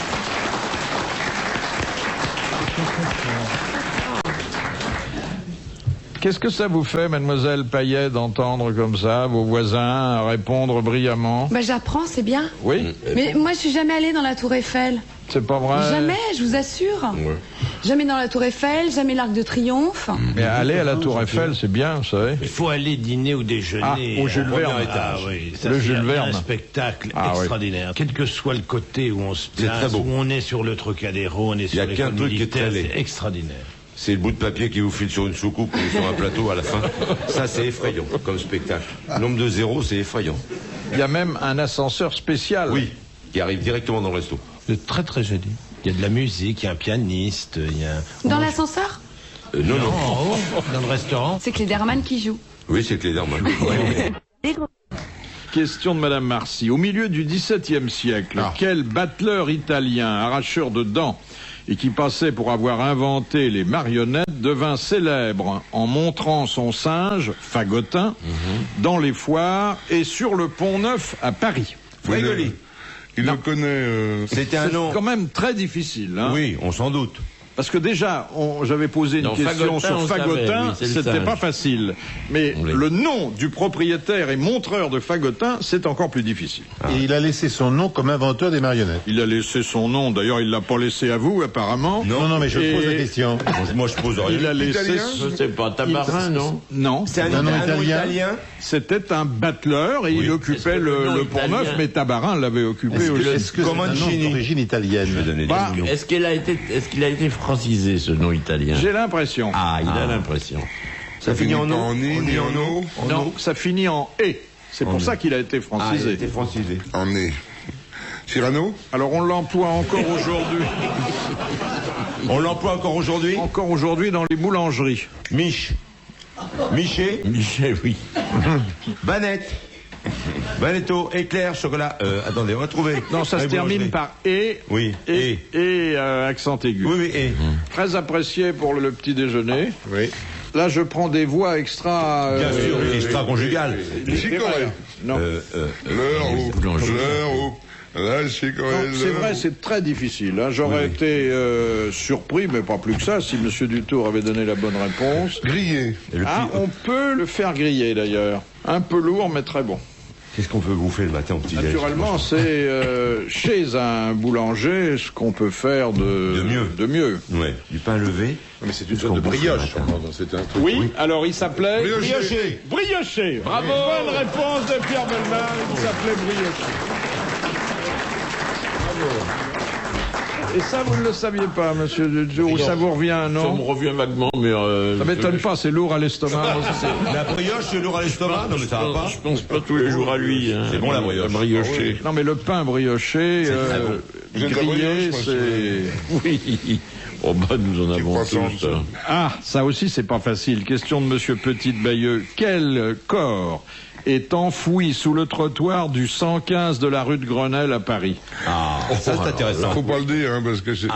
Qu'est-ce que ça vous fait, mademoiselle Payet, d'entendre comme ça vos voisins répondre brillamment? Bah, j'apprends, c'est bien. Oui, Mais moi, je suis jamais allée dans la Tour Eiffel. c'est pas vrai. Jamais, je vous assure. Ouais. Jamais dans la Tour Eiffel, jamais l'Arc de Triomphe. Mais aller à la Tour Eiffel, c'est bien, vous savez. Il faut aller dîner ou déjeuner. Ah, au Jules au premier Verne. étage. Ah, oui. Ça, Le c'est Jules un Verne. spectacle Ah, oui. extraordinaire. Quel que soit le côté où on se C'est place, très beau. où on est sur le Trocadéro, on est y a sur qu'un l'école truc qui est militaire, très laid. c'est extraordinaire. C'est le bout de papier qui vous file sur une soucoupe ou sur un plateau à la fin. Ça, c'est effrayant comme spectacle. Nombre de zéros, c'est effrayant. Il y a même un ascenseur spécial. Oui, qui arrive directement dans le resto. C'est très très joli. Il y a de la musique, il y a un pianiste, il y a... Dans l'ascenseur? Non, non. En haut, dans le restaurant. C'est Cléderman qui joue. Oui, c'est Cléderman. Question de Madame Marcy. Au milieu du XVIIe siècle, quel battleur italien, arracheur de dents, et qui passait pour avoir inventé les marionnettes, devint célèbre en montrant son singe, Fagotin, dans les foires et sur le Pont Neuf à Paris? Frégoli. Il le connaît. C'était un C'est nom. quand même très difficile. Hein. Oui, on s'en doute. Parce que déjà, j'avais posé une Non, question Fagotin, sur on Fagotin, savait, oui, c'est le c'était singe. pas facile. Mais On l'a le nom du propriétaire et montreur de Fagotin, c'est encore plus difficile. Et il a laissé son nom comme inventeur des marionnettes. Il a laissé son nom, d'ailleurs il l'a pas laissé à vous apparemment. Non, mais je Et pose la question. Moi, je pose rien. Il a laissé... Italien Je sais pas, Tabarin, non? Non, C'est un nom nom italien. italien. c'était un battleur et il Est-ce occupait que le nom le Pont Neuf, italien- mais Tabarin l'avait occupé Est-ce aussi. que c'est un nom Comancini. d'origine italienne? Je vais donner Bah, des millions. Est-ce qu'il a été francisé, ce nom italien? J'ai l'impression. Ah, il a l'impression. Ça finit en En O. ni, ni en eau. Non, ça finit en « et ». C'est pour ça qu'il a été Ah, il francisé. était francisé. En nez. Cyrano? Alors on l'emploie encore aujourd'hui. On l'emploie encore aujourd'hui. Encore aujourd'hui dans les boulangeries. Mich. Miché. Michel, oui. Banette. Banetto. Éclair. Chocolat. Attendez, retrouvez. Non, ça se termine par « et ». Oui. Et accent aigu. Oui, oui, et. Très apprécié pour le petit déjeuner. Oui. Là, je prends des voix extra... Bien sûr, extra-conjugales. Chicorée. Non. L'heure où. boulanger. L'heure où. La chicorée. Non, c'est vrai, c'est très difficile. Hein. J'aurais été surpris, mais pas plus que ça, si M. Dutour avait donné la bonne réponse. Grillé. Ah, on peut le faire griller, d'ailleurs. Un peu lourd, mais très bon. Qu'est-ce qu'on peut bouffer le matin au petit déj? Naturellement, c'est chez un boulanger ce qu'on peut faire de mieux. Ouais, du pain levé. Mais c'est une sorte de brioche. C'est un truc. Oui, alors il s'appelait Brioché. Brioché. Bravo. Bonne réponse de Pierre Bellemare. Il s'appelait Brioché. Bravo. Et ça, vous ne le saviez pas, monsieur Dujo, ou ça vous revient, non? Ça me revient vaguement, mais... Ça m'étonne pas, c'est lourd à l'estomac. La brioche, c'est lourd à l'estomac? Non, mais ça va pas. Je pense pas tous les jours à lui. Hein. C'est bon, la brioche. Brioché. Non, mais le pain brioché, grillé, c'est... Oui. Oh bah, nous en avons croissant, tous. ça. Ah, ça aussi, c'est pas facile. Question de monsieur Petite-Bayeux. Quel corps est enfoui sous le trottoir du 115 de la rue de Grenelle à Paris? Ah, ça c'est intéressant. Faut pas le dire, hein, parce que c'est...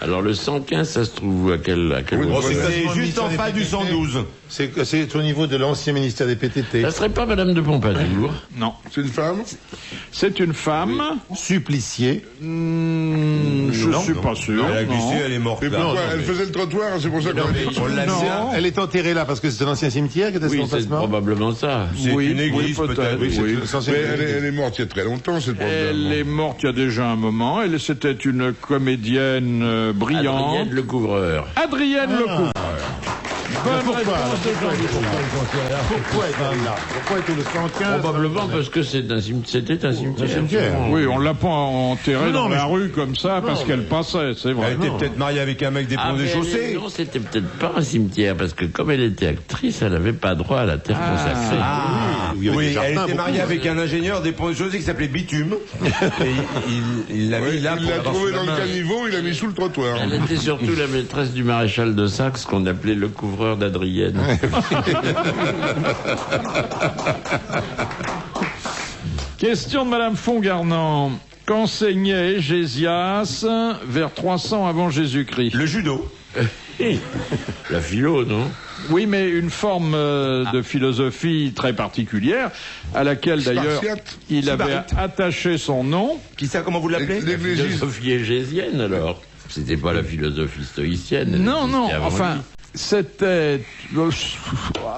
Alors le 115, ça se trouve à quel Oui, Bon, c'est Grenelle. juste en face du 112. C'est au niveau de l'ancien ministère des PTT. Ça serait pas Madame de Pompadour? Non. C'est une femme? C'est une femme. Supplicié. Je suis pas sûr. Elle a glissé, non. elle est morte Mais là. pourquoi? Elle faisait le trottoir, c'est pour ça qu'on a dit. On l'a Non. mis. Elle est enterrée là parce que c'est un ancien cimetière qui était Oui, son c'est placement. probablement ça. C'est Oui, une église oui, peut-être. peut-être, oui. Mais elle est morte il y a très longtemps, cette prof Elle est morte il y a déjà un moment. C'était une comédienne brillante. Adrienne le couvreur. Adrienne Lecouvreur. Bonne réponse de Jean Dutour. Pourquoi est-elle là? Pourquoi était le 115? Probablement parce que c'était un cimetière. cimetière. Oui, on l'a pas enterrée Non, dans mais la rue comme ça parce qu'elle passait, c'est vrai. Elle était peut-être mariée avec un mec des ponts des chaussées. Non, c'était peut-être pas un cimetière, parce que comme elle était actrice, elle n'avait pas droit à la terre consacrée. Ah, il y avait des oui, elle jardins, était mariée beaucoup. avec un ingénieur des ponts des chaussées qui s'appelait Bitume. Et il l'a mis là Il pour l'a l'avoir trouvé sous dans la le main. caniveau, il l'a mis sous le trottoir. Elle était surtout la maîtresse du maréchal de Saxe, qu'on appelait le couvreur d'Adrienne. Question de Madame Fongarnant. Qu'enseignait Égésias vers 300 avant Jésus-Christ? Le judo. La philo, non? Oui, mais une forme de philosophie très particulière, à laquelle d'ailleurs Spartiate. il avait attaché son nom. Qui ça, comment vous l'appelez? La L'église. philosophie égésienne, alors. C'était pas la philosophie stoïcienne. Non, non, C'était avant enfin, lui. c'était...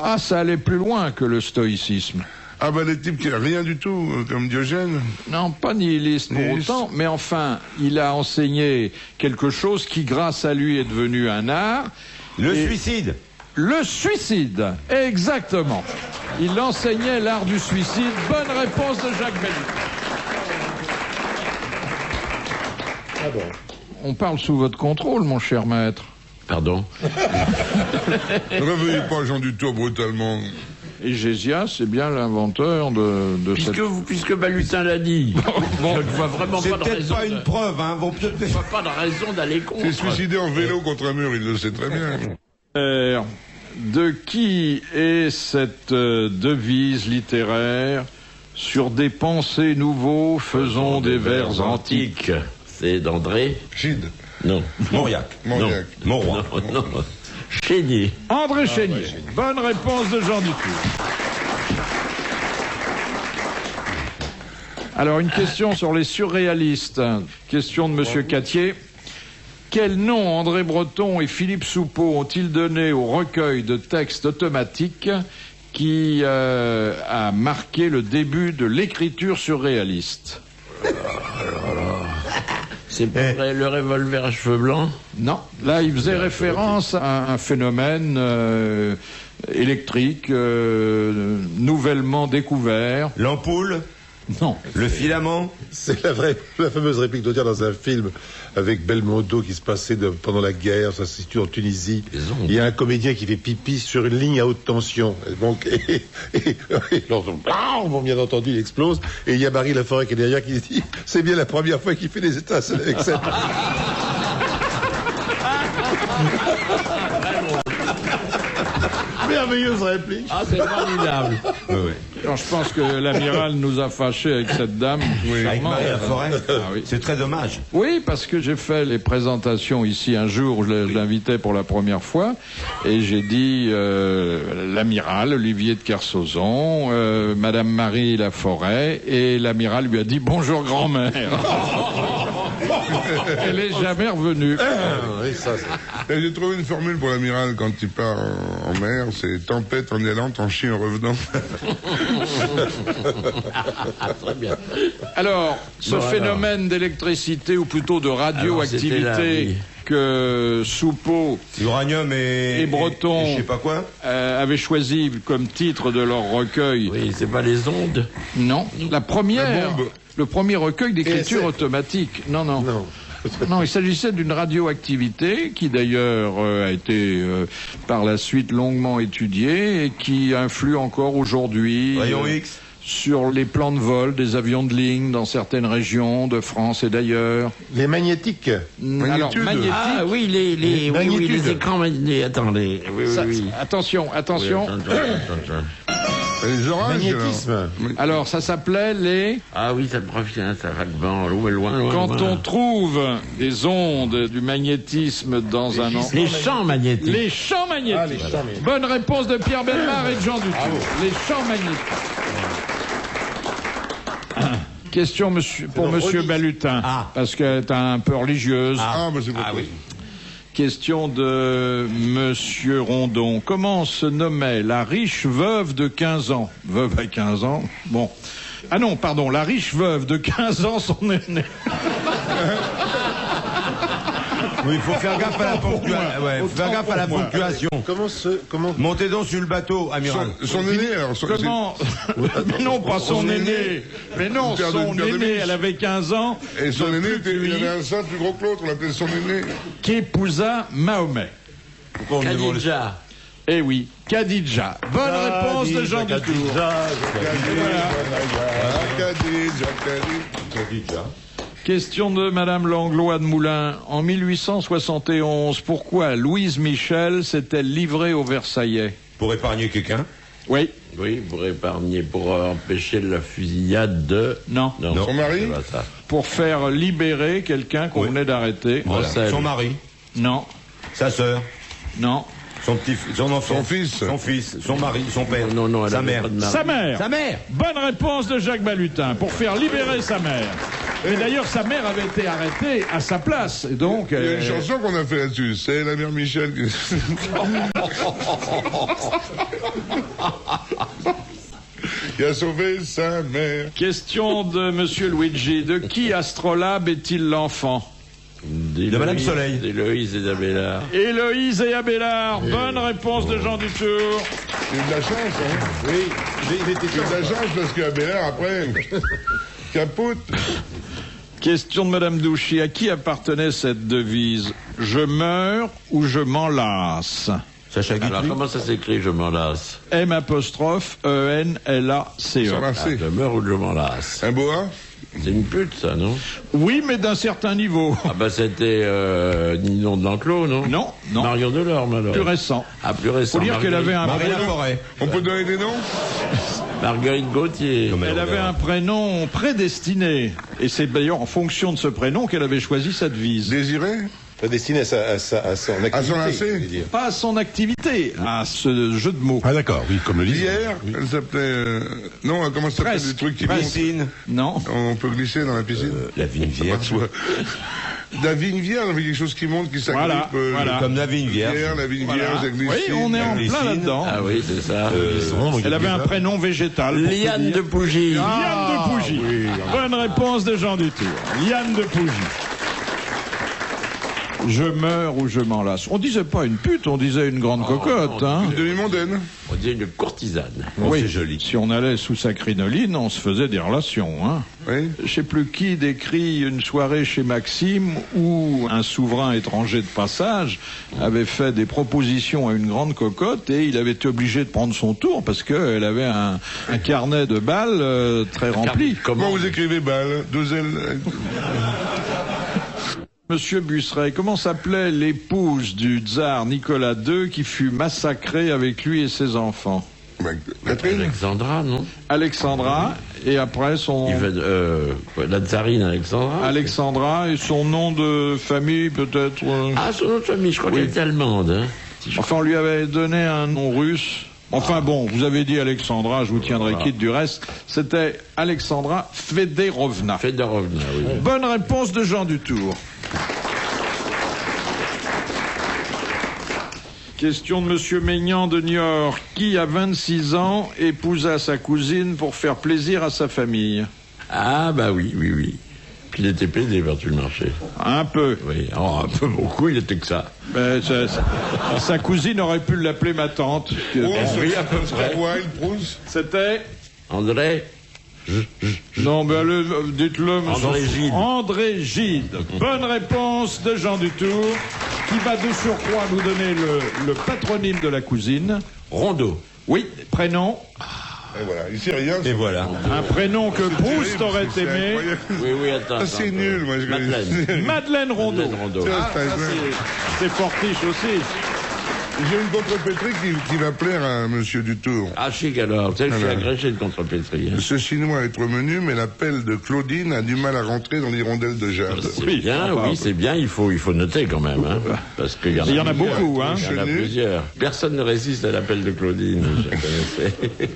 Ah, ça allait plus loin que le stoïcisme. Ah bah les types qui n'ont rien du tout, comme Diogène. Non, pas nihiliste pour Nihiliste. autant, mais enfin, il a enseigné quelque chose qui, grâce à lui, est devenu un art. Le Et- suicide. Le suicide, exactement. Il enseignait l'art du suicide. Bonne réponse de Jacques Bellic. Ah bon. On parle sous votre contrôle, mon cher maître. Pardon? Ne réveillez pas Jean Dutour brutalement. Égésias, c'est bien l'inventeur de cette... Puisque Balutin l'a dit. Je ne vois vraiment C'est pas de peut-être raison. pas une preuve, hein. Vont peut-être... Je vois pas de raison d'aller C'est contre. suicidé en vélo contre un mur, il le sait très bien. De qui est cette devise littéraire? Sur des pensées nouveaux, faisons des vers antiques. C'est d'André? Gide, Non. Mauriac. Mauriac. Monroy. Non. Chénier. André Chénier. Bonne réponse de Jean Dutour. Alors, une question sur les surréalistes. Question de Monsieur Cattier. Quel nom André Breton et Philippe Soupeau ont-ils donné au recueil de textes automatiques qui a marqué le début de l'écriture surréaliste? C'est pas vrai, le revolver à cheveux blancs? Non, là il faisait référence à un phénomène électrique nouvellement découvert. L'ampoule. Non. Le filament. C'est la fameuse réplique d'Audiard dans un film avec Belmondo qui se passait pendant la guerre, ça se situe en Tunisie. Il y a un comédien qui fait pipi sur une ligne à haute tension. Donc, et bon, bien entendu, il explose. Et il y a Marie Laforêt qui est derrière qui dit « C'est bien la première fois qu'il fait des étincelles avec cette... » Merveilleuse réplique. Ah, c'est formidable. Alors, je pense que l'amiral nous a fâchés avec cette dame. Avec Marie Laforêt. Ah oui. C'est très dommage. Oui, parce que j'ai fait les présentations ici un jour, je l'invitais pour la première fois, et j'ai dit l'amiral Olivier de Kersauzon, Madame Marie Laforêt, et l'amiral lui a dit bonjour grand-mère. Elle est jamais revenue. Oui, ça, Et j'ai trouvé une formule pour l'amiral quand il part en mer, c'est tempête en y allant, t'en chies en revenant. Très bien. Alors, ce phénomène d'électricité, ou plutôt de radioactivité, Alors, c'était là, oui. que Soupeau Uranium et Breton et je sais pas quoi. avaient choisi comme titre de leur recueil. Oui, c'est pas les ondes. Non, la première, La bombe. le premier recueil d'écriture ESF. automatique. Non. non. Non, il s'agissait d'une radioactivité qui d'ailleurs a été par la suite longuement étudiée et qui influe encore aujourd'hui Rayon X. sur les plans de vol des avions de ligne dans certaines régions de France et d'ailleurs. Les magnétiques. Alors, magnétique. Ah oui, les magnitudes. écrans magnétiques. Attendez. Oui. Attention. Attends. Les orages, Magnétisme. Alors, ça s'appelait les... Ah oui, ça provient, ça va loin. Quand on trouve des ondes du magnétisme dans un... Les champs magnétiques. Les champs magnétiques. Ah, les champs magnétiques. Bonne réponse de Pierre Bellemare et de Jean Dutour. Les champs magnétiques. Question pour Monsieur Balutin, parce qu'elle est un peu religieuse. bah c'est pour toi. Question de Monsieur Rondon. Comment se nommait la riche veuve de 15 ans? Veuve à 15 ans? Bon. Ah non, pardon, la riche veuve de 15 ans, son aîné. Oui, il faut faire gaffe à la ponctuation. Ouais, faut faire gaffe à la ponctuation. Comment Montez donc sur le bateau, amiral. Son aîné, alors. Comment? Mais non, pas son aîné. Mais non, Père de- son Père de aîné, Miche. elle avait 15 ans. Et son de aîné, plus que il lui, avait un sein plus gros que l'autre, on l'appelait son aîné. qui épousa Mahomet. Pourquoi on me demande- Khadija. Eh oui, Khadija. Bonne réponse de Jean Dutour. Question de Madame Langlois de Moulins. En 1871, pourquoi Louise Michel s'est-elle livrée aux Versaillais? Pour épargner quelqu'un. Oui. Oui, pour empêcher la fusillade de... Non. Son mari? c'est pas ça. Pour faire libérer quelqu'un qu'on Oui. venait d'arrêter. Voilà. Marcel. Son mari, Non. sa sœur, Non. son enfant, Son fils. son mari, son père, Non, elle sa avait mère. pas de mari. Sa mère. Sa mère. Bonne réponse de Jacques Balutin. Pour faire libérer sa mère. Et d'ailleurs, sa mère avait été arrêtée à sa place. Et donc, Il y a une chanson qu'on a fait là-dessus, c'est la mère Michel qui... qui a sauvé sa mère. question de Monsieur Luigi. De qui astrolabe est-il l'enfant? De Madame Soleil. D'Héloïse et d'Abélard. Héloïse et Abélard. Bonne réponse de Jean Dutour. C'est de la chance, hein. Oui, il était C'est de la chance parce qu'à Belair, après, capote. Question de Madame Douchy. À qui appartenait cette devise? Je meurs ou je m'en lasse? Sacha Alors, Guitry. comment ça s'écrit, je m'en lasse? M apostrophe E-N-L-A-C-E. S'en Ah, lasser. je meurs ou je m'en lasse? Un boa? C'est une pute, ça, non? Oui, mais d'un certain niveau. Ah bah c'était Ninon de l'Enclos, non? Non. Marion Delorme, alors. Plus récent. Ah, plus récent. Faut dire qu'elle avait un Marie prénom. Laforêt. On peut donner des noms? Marguerite Gauthier. Comme Elle avait un prénom prédestiné. Et c'est d'ailleurs en fonction de ce prénom qu'elle avait choisi sa devise. Désiré? destiné à son activité. À son lacet. je veux dire. Pas à son activité, à ce jeu de mots. Ah d'accord, oui, comme le livre. Hier, elle s'appelait... Non, comment ça s'appelle Presque. les trucs qui montent? Piscine. Non. On peut glisser dans la piscine? La vigne Ça va de vierge. soi. La vigne vierge, avec quelque chose qui monte, qui s'agrippe. Voilà. Comme la vigne vierge. La vigne Voilà. vierge, la glycine. Oui, on est en glycine. plein là-dedans. Ah oui, c'est ça. Elle avait un prénom végétal. pour Liane te de dire. Pougy. Liane de Pougy. Bonne réponse de Jean Dutour. Liane de Pougy. Je meurs ou je m'en lasse. On disait pas une pute, on disait une grande cocotte. non, Hein. Une demi-mondaine. On dit une courtisane. Oui, c'est joli. Si on allait sous sa crinoline, on se faisait des relations. Hein. Oui. Je sais plus qui décrit une soirée chez Maxime où un souverain étranger de passage avait fait des propositions à une grande cocotte et il avait été obligé de prendre son tour parce qu'elle avait un carnet de balles très rempli. Comment vous écrivez balle? Deux L. Monsieur Busseret, comment s'appelait l'épouse du tsar Nicolas II qui fut massacrée avec lui et ses enfants? Catherine? Alexandra, non? Alexandra, et après son... La tsarine Alexandra. Alexandra et son nom de famille peut-être... Ah, son nom de famille, je crois qu'elle était allemande. Hein. Si je- Enfin, on lui avait donné un nom russe. Enfin bon, vous avez dit Alexandra, je vous tiendrai quitte du reste. C'était Alexandra Federovna. Fedorovna, oui. Bonne réponse de Jean Dutour. Question de Monsieur Maignan de Niort, qui à 26 ans épousa sa cousine pour faire plaisir à sa famille. Ah, bah oui. Puis il était pédé, tu le marché. Un peu. Oui, un peu beaucoup, il était que ça. Ben, sa cousine aurait pu l'appeler ma tante. Oui, à peu près. C'était André. Non, ben dites-le, monsieur. André Gide. André Gide. Bonne réponse de Jean Dutour, qui va de surcroît nous donner le patronyme de la cousine. Rondeau. Oui, prénom. Et voilà, il sait rien. Et voilà. Un prénom que Proust aurait aimé. Oui, attends. Ah, c'est nul, moi je Madeleine. Madeleine Rondeau. C'est fortiche aussi. J'ai une contrepétrie qui va plaire à Monsieur Dutour. Ah, chic alors. Tu sais, je suis agrégé de contrepétrie. Ce chinois est trop menu, mais la pelle de Claudine a du mal à rentrer dans l'hirondelle de jade. C'est bien, il faut noter quand même. Hein, parce qu'il y en a beaucoup. Hein. Il y en a plusieurs. Personne ne résiste à l'appel de Claudine.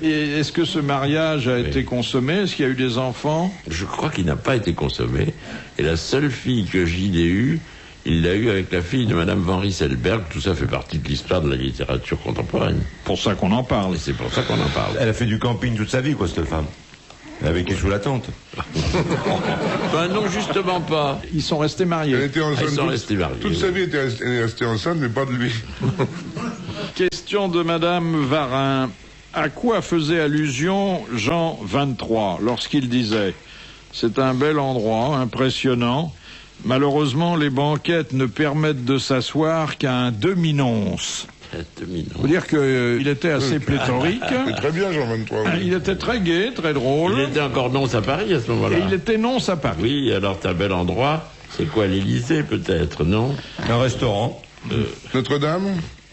Et est-ce que ce mariage a été consommé? Est-ce qu'il y a eu des enfants? Je crois qu'il n'a pas été consommé. Et la seule fille que Gilles ait eue, il l'a eu avec la fille de Madame Van Rysselberg. Tout ça fait partie de l'histoire de la littérature contemporaine. Pour ça qu'on en parle. Et c'est pour ça qu'on en parle. Elle a fait du camping toute sa vie, quoi, cette femme. Elle avait quelque chose la tante. Ben non, justement pas. Ils sont restés mariés. Elle était enceinte. Ils sont restés mariés. Toute sa vie, elle est restée enceinte, mais pas de lui. Question de Madame Varin. À quoi faisait allusion Jean 23 lorsqu'il disait « C'est un bel endroit, impressionnant. Malheureusement, les banquettes ne permettent de s'asseoir qu'à un demi-nonce. » Faut dire qu'il était assez pléthorique. C'est très bien, Jean 23. Oui. Il était très gai, très drôle. Il était encore nonce à Paris à ce moment-là. Et il était nonce à Paris. Oui, alors c'est un bel endroit. C'est quoi, l'Élysée peut-être, non? Un restaurant. Notre-Dame.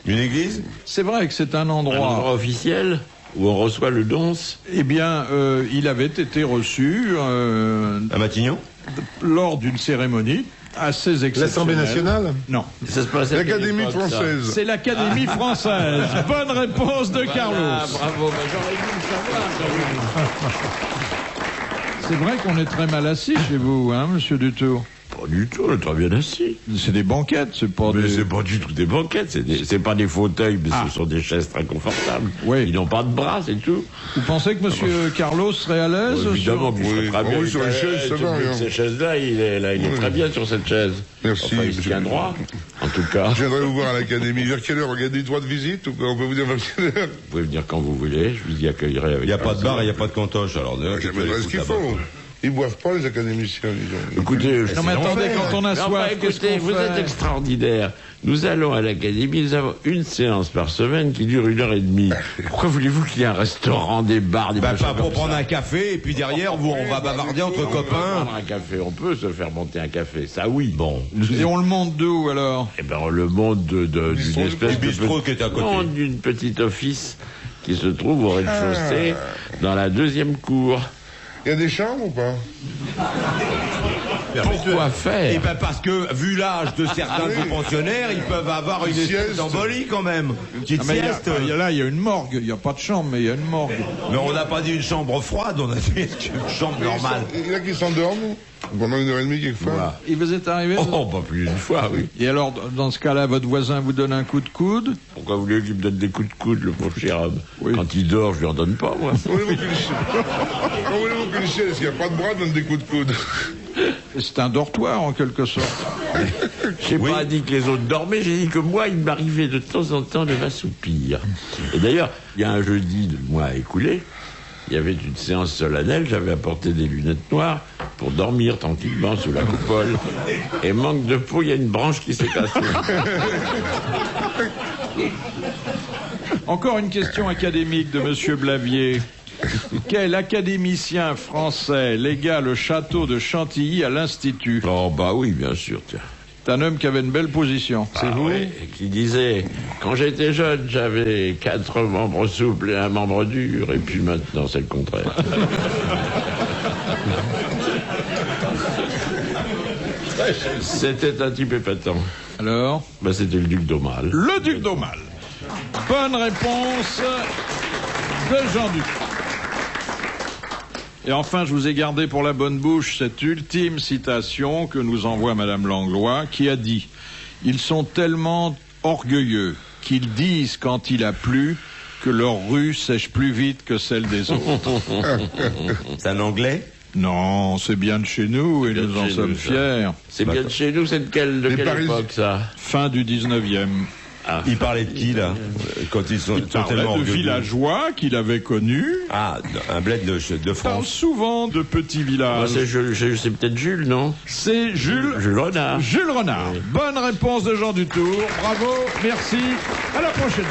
Une église. C'est vrai que c'est un endroit officiel où on reçoit le donce. Eh bien, il avait été reçu à Matignon lors d'une cérémonie assez exceptionnelle. L'Assemblée nationale? Non. Ça se passe à l'Académie française. C'est l'Académie française. Bonne réponse de Carlos. Bravo, mais j'aurais dû le savoir. C'est vrai qu'on est très mal assis chez vous, hein, Monsieur Dutour? Pas du tout, on est très bien assis. C'est des banquettes, c'est pas mais des... c'est pas du tout des banquettes, c'est pas des fauteuils, mais ce sont des chaises très confortables. Oui. Ils n'ont pas de bras, c'est tout. Vous pensez que Monsieur Carlos serait à l'aise? Évidemment qu'il serait très bien. Oui, sur les chaises, ça va, rien. Ces chaises-là, il est très bien sur cette chaise. Merci. Enfin, il se tient droit, en tout cas. Je viendrai vous voir à l'Académie. Vers quelle heure? Regardez, droit de visite ou quoi? On peut vous dire vers quelle heure? Vous pouvez venir quand vous voulez, je vous y accueillerai avec. Il n'y a pas de bar et il n'y a pas de cantoche, alors. J'aimerais ce qu'il faut. Ils boivent pas, les académiciens, disons. Écoutez, non mais attendez, quand on a soif, écoutez, vous êtes extraordinaire. Nous allons à l'Académie, nous avons une séance par semaine qui dure 1h30. Pourquoi voulez-vous qu'il y ait un restaurant, des bars, des pas pour prendre un café, et puis derrière, on va bavarder entre copains. Prendre un café, on peut se faire monter un café, ça oui. Bon. Et on le monte d'où, alors? Eh ben, on le monte d'une espèce du bistrot qui est à côté. Non, d'une petite office qui se trouve au rez-de-chaussée, dans la deuxième cour. Il y a des chambres ou pas? Pourquoi faire? Eh ben parce que, vu l'âge de certains de vos pensionnaires, ils peuvent avoir une espèce d'embolie quand même. Une petite sieste. Il y a une morgue. Il n'y a pas de chambre, mais il y a une morgue. Mais on n'a pas dit une chambre froide, on a dit une chambre normale. Il y en a qui s'endorment pendant 1h30 quelquefois. Voilà. Il vous est arrivé? Oh, pas plus d'une fois, oui. Et alors, dans ce cas-là, votre voisin vous donne un coup de coude? Pourquoi vous voulez qu'il me donne des coups de coude, le pauvre cher homme? Oui. Quand il dort, je lui en donne pas, moi. Quand voulez-vous qu'une chaise? S'il n'y a pas de bras, donne des coups de coude. C'est un dortoir, en quelque sorte. J'ai pas dit que les autres dormaient, j'ai dit que moi, il m'arrivait de temps en temps de m'assoupir. Et d'ailleurs, il y a un jeudi de mois écoulé, il y avait une séance solennelle, j'avais apporté des lunettes noires pour dormir tranquillement sous la coupole. Et manque de peau, il y a une branche qui s'est cassée. Encore une question académique de Monsieur Blavier. Quel académicien français légua le château de Chantilly à l'Institut? Oh bah oui, bien sûr, tiens. C'est un homme qui avait une belle position. C'est vous? Oui, qui disait, quand j'étais jeune, j'avais 4 membres souples et un membre dur, et puis maintenant, c'est le contraire. C'était un type épatant. Alors? Bah, c'était le duc d'Aumale. Le duc d'Aumale. Bonne réponse de Jean Duc. Et enfin, je vous ai gardé pour la bonne bouche cette ultime citation que nous envoie Madame Langlois, qui a dit « Ils sont tellement orgueilleux qu'ils disent quand il a plu que leur rue sèche plus vite que celle des autres. C'est un Anglais? Non, c'est bien de chez nous et nous en sommes fiers. C'est bien de chez nous, c'est de quelle époque, ça? Fin du 19e. Ah. Il parlait de qui, là? Quand ils sont tellement de villageois qu'il avait connus. Ah, un bled de France. Parle souvent de petits villages. C'est peut-être Jules, non? C'est Jules. Jules Renard. Jules Renard. Oui. Bonne réponse de Jean Dutour. Bravo, merci. À la prochaine.